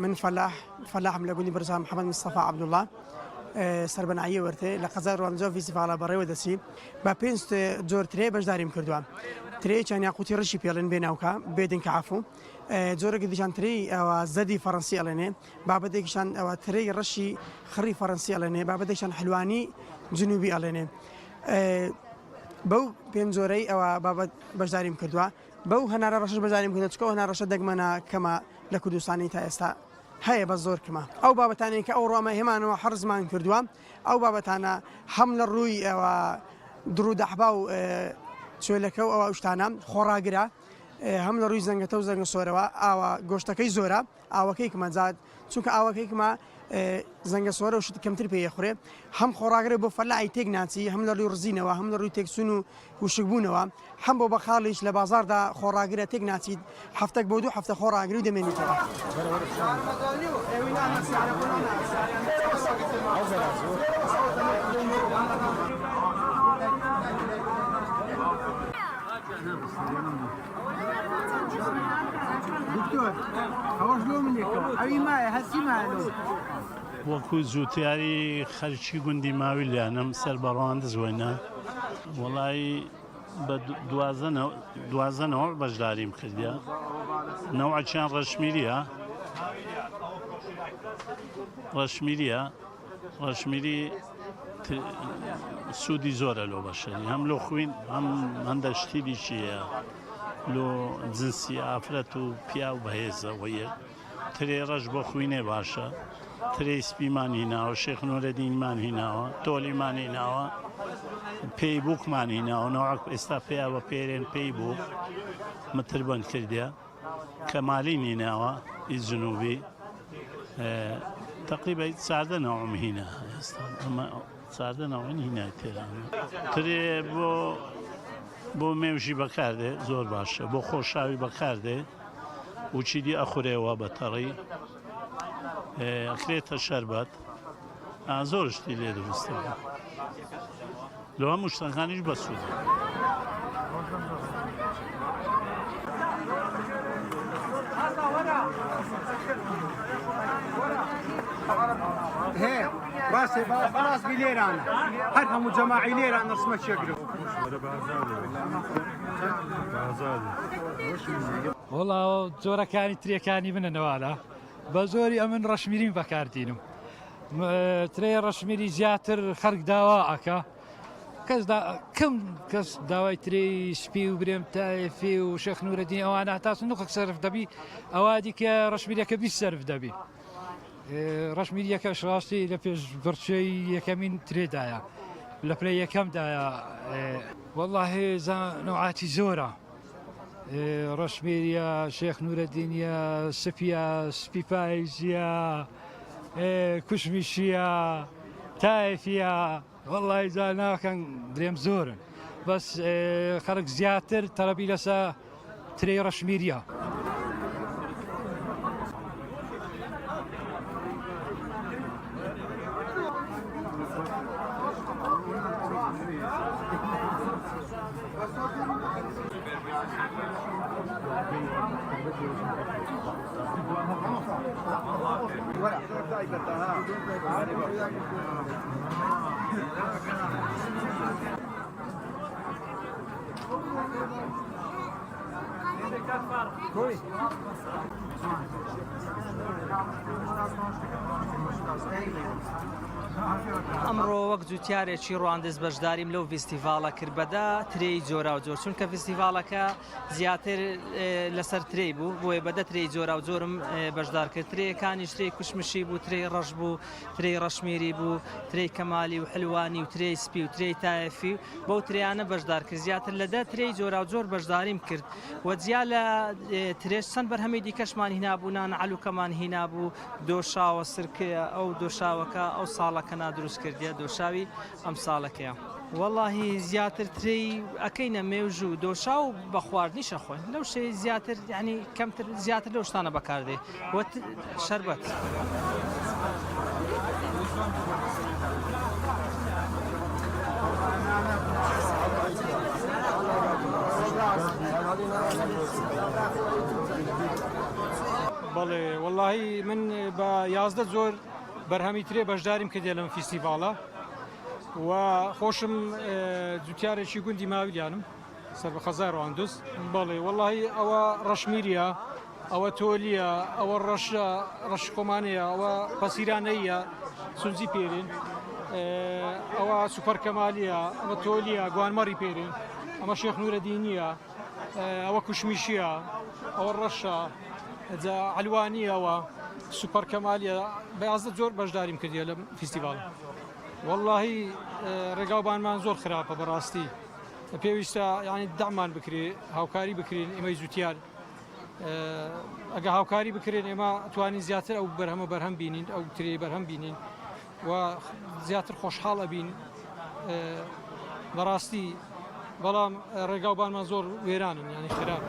من فلاح ملقوني برزا محمد مصطفى عبد الله سربنایی ورته لقزار رانجا فیستیوالا برای ودسی با پنج جور تری باش داریم کردوام تری چنیا قوتی رشی پیلن بیناوکا بدن کعفو جور قدیشان تری و زدی فرانسی علنه بعد دیگشان و تری رشی خری فرانسی علنه بعد دیگشان حلوانی جنوبی علنه بو پنج جوری و بعد باش داریم کردوا بو هنر رشش باش داریم کردوا چکو هنر رشد دگمنا کما لکردستانی تا استا هەیە بە زۆر کەمە ئەو بابەتانەی کە ئەو ڕۆمە هێمانەوە حرزمان کردووە ئەو بابەتانە هەم لە ڕووی ئەوە درودەحبا و چۆلەکە و ئەوە شتانە خۆڕاگرە هەم لە ڕووی زەنگەتە و زەنگە سۆرەوە ئاوە گۆشتەکەی زۆرە ئاوەکەی کمەجات چونکە ئاوەکەی کمە زەنگە سۆرە و شت کەمتر پێیەخورێ هەم خۆڕاگرێ بۆ فەلاعی تێک ناچی هەم لە ڕووی ڕزینەوە هەم لە ڕووی تێکسون و وشکبوونەوە هەم بۆ بەخاڵیش لە بازاردا خۆڕاگرە تێک ناچیت هەفتێک بۆ دوو هەفتە خۆڕاگری و دەمێنیتەوە دكتور هواش لو منيكو أي ما هسي ما له وەکو زووتیاری خەرچی گوندی ماوی لایەنم سەر بەڕەوان دەزوێنە وەڵی بە دوازدەنەوە بەشداریم کردیا نەوعەکیان ڕەشمیریە سوودی زۆرە لۆ بەشەری هەم لۆ خوین هەم هەندە شتیلیشیە لۆ جنسی ئافرەت و پیا و بەهێزە وەیە ترێ ڕەش بۆ خوینێ باشە ترێ سپیمان هیناوە شێخ نورەدینمان هیناوە تۆلیمان هیناوە پێیبووکمان هیناوە نەوەک ئێستا پێیا بە پێرێن پێیبووک متر بند کردیا کەمالین هیناوە ئی جنوبی تقریبا چاردە نەوەم هینە ئێستا ئەمە چاردە نەوەین هینای تێران ترێ بۆ مێوژی بەکاردێ زۆر باشە بۆ خۆشاوی بەکاردێ وچیدی ئەخورێەوە بەتەڕی ئەکرێتە شەربەت زۆر شتی لێ دروستە لەوە هەموو شتەکانیش بەسوودە هي راسي خلاص بليران هرهم جماعي ليران رسمة شجرة والله جۆرەکانی ترێکانی منەوەلا بە زۆری ئەمن ڕەشمیرین بەکاردینم ترێ ڕەشمیری زیاتر خەرک داوا ئەکە کەس داوای ترێی سپی و برێم تایفێ و شێخ نورەدین ئەوانە هەتاس نوخک سەرف دەبی ئەوا دیکە ڕەشمیریەکە بیست سەرف دەبی ڕەشمیریەکەش ڕاستی لە پێش بڕچەی یەکەمین ترێدایە لە پلە یەکەمدایە والله نوعاتی زۆرە ڕەشمیریە شێخ نورەدینە سپیە سپیپایزیە کوشمیشیە تایفیە والله جا ناکەن درێم زۆرن بەس خەرک زیاتر تەڵەبی لەسە ترێی ڕەشمیریە ئەمڕۆ وەک جوتیارێکی ڕواندز بەشداریم لەو فیستیڤاڵە کردبەدا ترێی جۆرا و جۆر چونکە فیستیڤاڵەکە زیاتر لەسەر ترێی بوو بۆیە بەدە ترێی جۆرا و جۆرم بەشدار کرد ترێیەکانی ترێی کوشمشی بوو ترێی ڕەش بوو ترێی ڕەشمیری بوو ترێی کەمالی و حلوانی و ترێی سپی و ترێی تایفی بەو ترێیانە بەشدار کرد زیاتر لەدە ترێی جۆرا و جۆر بەشداریم کرد وەجیا لە ترێش چەند بەرهەمەی دیکەشمان هینابوو نانعەلووکەمان هینابوو دۆشاوە سرکەیە ئەو دۆشاوەکە ئەو ساڵەکە نادروست کردیە دۆشاوی ئەم ساڵەکەیە واللهی زیاتر ترێی ئەەکەینە مێوژ و دۆشا و بە خواردنیشە خۆین لەو شەی زیاتر یعنی کەمتر زیاتر لەو شتانە بەکاردێ وەت شەربەت بەڵێ واللهی من یازدە زۆر بەرهەمی ترێ بەشداریم کردێ لەم فیستیڤاڵە و خۆشم جوتیارێکی گوندی ماویلیانم سەر بە خەزای ڕواندوس بەڵێ وەڵی ئەوە ڕەشمیریە ئەوە تۆلیە ئەوە ڕەش کۆمانەیە ئەوە پەسیرانەیە سونجی پێرین ئەوە سوپەر کەمالیە ئەمە تۆلیە گوانمەڕی پێرین ئەمە شێخ نورەدینیە ئەوە کوشمیشیە ئەوە ڕەشە علوانیەوە سوپەر کەمالیە بەیازدە زۆر بەشداریم کردیە لەم فیستیڤاڵ واللهی ڕێگاوبانمان زۆر خراپە بەڕاستی پێویستە یعنی دامان بکرێ هاوکاری بکرین ئێمەی زوتیار ئەگە هاوکاری بکرێن ئێمە توانین زیاتر ئەو بەرهەمە بەرهەم بینین ئەو ترێ بەرهەم بینین و زیاتر خۆشحاڵە بین بەڕاستی بەڵام ڕێگاوبانمان زۆر وێرانن ینی خراپ